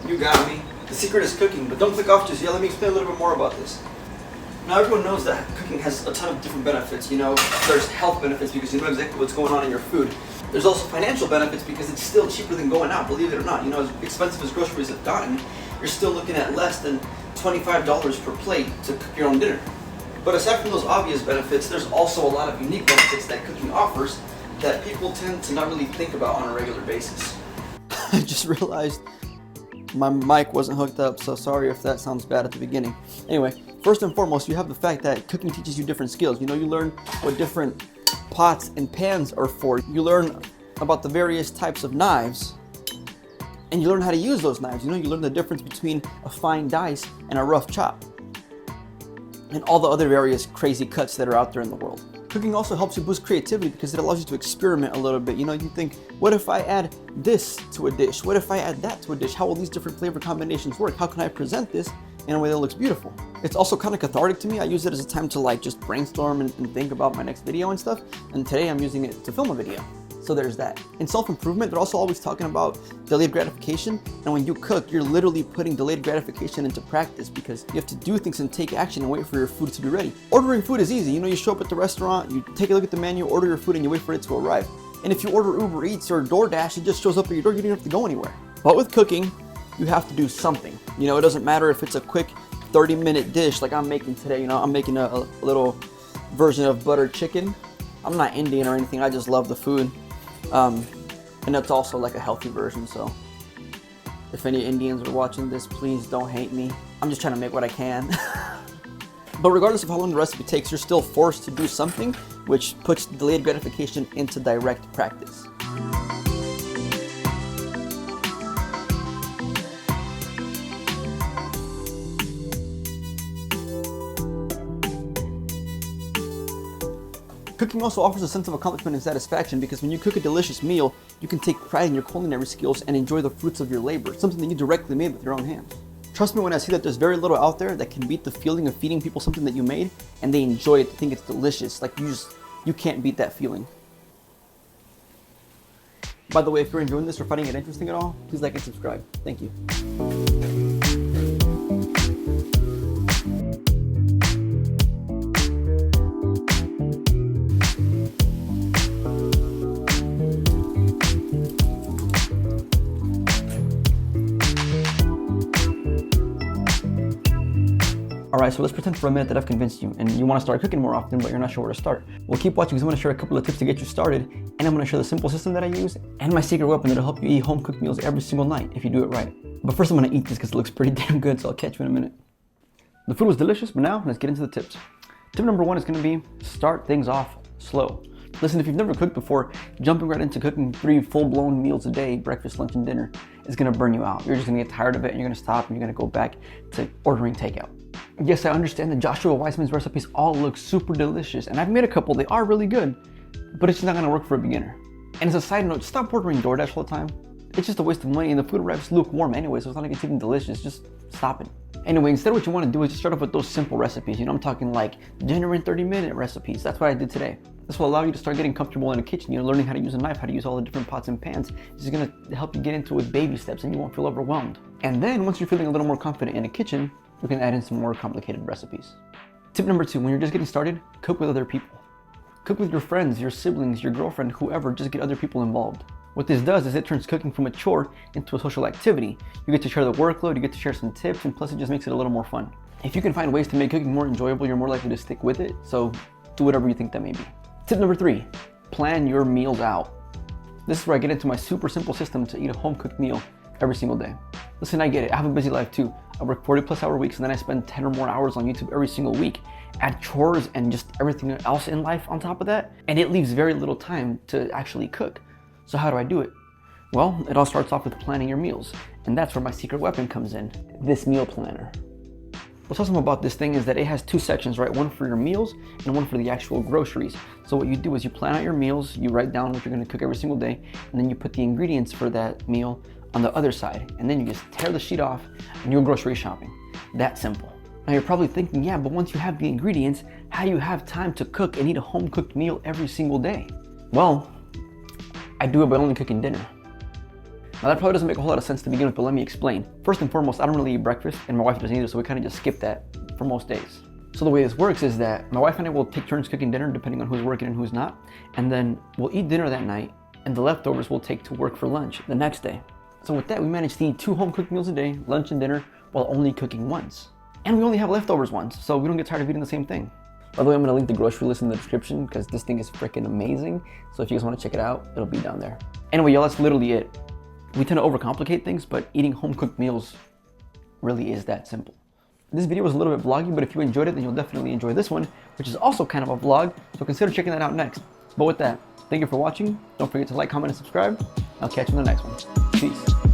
You got me. The secret is cooking, but don't click off just yet. Let me explain a little bit more about this. Now everyone knows that cooking has a ton of different benefits. You know, there's health benefits because you know exactly what's going on in your food. There's also financial benefits because it's still cheaper than going out, believe it or not. You know, as expensive as groceries have gotten, you're still looking at less than $25 per plate to cook your own dinner. But aside from those obvious benefits, there's also a lot of unique benefits that cooking offers that people tend to not really think about on a regular basis. I just realized my mic wasn't hooked up, so sorry if that sounds bad at the beginning. Anyway, first and foremost, you have the fact that cooking teaches you different skills. You know, you learn what different pots and pans are for. You learn about the various types of knives, and you learn how to use those knives. You know, you learn the difference between a fine dice and a rough chop, and all the other various crazy cuts that are out there in the world. Cooking also helps you boost creativity because it allows you to experiment a little bit. You know, you think, what if I add this to a dish? What if I add that to a dish? How will these different flavor combinations work? How can I present this in a way that looks beautiful? It's also kind of cathartic to me. I use it as a time to like just brainstorm and think about my next video and stuff. And today I'm using it to film a video. So there's that. In self-improvement, they're also always talking about delayed gratification. And when you cook, you're literally putting delayed gratification into practice because you have to do things and take action and wait for your food to be ready. Ordering food is easy. You know, you show up at the restaurant, you take a look at the menu, order your food, and you wait for it to arrive. And if you order Uber Eats or DoorDash, it just shows up at your door. You don't have to go anywhere. But with cooking, you have to do something. You know, it doesn't matter if it's a quick 30-minute dish like I'm making today. You know, I'm making a little version of butter chicken. I'm not Indian or anything. I just love the food. And that's also like a healthy version, so if any Indians are watching this, please don't hate me. I'm just trying to make what I can. But regardless of how long the recipe takes, you're still forced to do something, which puts delayed gratification into direct practice. Cooking also offers a sense of accomplishment and satisfaction because when you cook a delicious meal, you can take pride in your culinary skills and enjoy the fruits of your labor, something that you directly made with your own hands. Trust me when I say that there's very little out there that can beat the feeling of feeding people something that you made and they enjoy it, they think it's delicious. Like you can't beat that feeling. By the way, if you're enjoying this or finding it interesting at all, please like and subscribe. Thank you. Alright, so let's pretend for a minute that I've convinced you and you want to start cooking more often, but you're not sure where to start. Well, keep watching because I'm going to share a couple of tips to get you started, and I'm going to share the simple system that I use and my secret weapon that'll help you eat home-cooked meals every single night if you do it right. But first I'm going to eat this because it looks pretty damn good, so I'll catch you in a minute. The food was delicious, but now let's get into the tips. Tip number 1 is going to be start things off slow. Listen, if you've never cooked before, jumping right into cooking 3 full-blown meals a day, breakfast, lunch, and dinner, is going to burn you out. You're just going to get tired of it and you're going to stop and you're going to go back to ordering takeout. Yes, I understand that Joshua Weissman's recipes all look super delicious, and I've made a couple, they are really good, but it's just not gonna work for a beginner. And as a side note, stop ordering DoorDash all the time. It's just a waste of money and the food arrives lukewarm anyway, so it's not like it's even delicious, just stop it. Anyway, instead what you wanna do is just start off with those simple recipes. You know, I'm talking like dinner in 30-minute recipes. That's what I did today. This will allow you to start getting comfortable in the kitchen, you know, learning how to use a knife, how to use all the different pots and pans. This is gonna help you get into it with baby steps and you won't feel overwhelmed. And then once you're feeling a little more confident in the kitchen, you can add in some more complicated recipes. Tip number 2, when you're just getting started, cook with other people. Cook with your friends, your siblings, your girlfriend, whoever, just get other people involved. What this does is it turns cooking from a chore into a social activity. You get to share the workload, you get to share some tips, and plus it just makes it a little more fun. If you can find ways to make cooking more enjoyable, you're more likely to stick with it, so do whatever you think that may be. Tip number 3, plan your meals out. This is where I get into my super simple system to eat a home-cooked meal every single day. Listen, I get it. I have a busy life too. I work 40+ hour weeks and then I spend 10 or more hours on YouTube every single week. Add chores and just everything else in life on top of that, and it leaves very little time to actually cook. So how do I do it? Well, it all starts off with planning your meals, and that's where my secret weapon comes in, this meal planner. What's awesome about this thing is that it has 2 sections, right? One for your meals and one for the actual groceries. So what you do is you plan out your meals, you write down what you're gonna cook every single day, and then you put the ingredients for that meal on the other side, and then you just tear the sheet off and you're grocery shopping. That simple. Now you're probably thinking, yeah, but once you have the ingredients, how do you have time to cook and eat a home-cooked meal every single day? Well, I do it by only cooking dinner. Now that probably doesn't make a whole lot of sense to begin with, but let me explain. First and foremost, I don't really eat breakfast, and my wife doesn't either, so we kind of just skip that for most days. So the way this works is that my wife and I will take turns cooking dinner depending on who's working and who's not, and then we'll eat dinner that night, and the leftovers we'll take to work for lunch the next day. So with that, we manage to eat 2 home-cooked meals a day, lunch and dinner, while only cooking once. And we only have leftovers once, so we don't get tired of eating the same thing. By the way, I'm going to link the grocery list in the description because this thing is freaking amazing. So if you guys want to check it out, it'll be down there. Anyway, y'all, that's literally it. We tend to overcomplicate things, but eating home-cooked meals really is that simple. This video was a little bit vloggy, but if you enjoyed it, then you'll definitely enjoy this one, which is also kind of a vlog, so consider checking that out next. But with that, thank you for watching. Don't forget to like, comment, and subscribe. I'll catch you in the next one. Peace.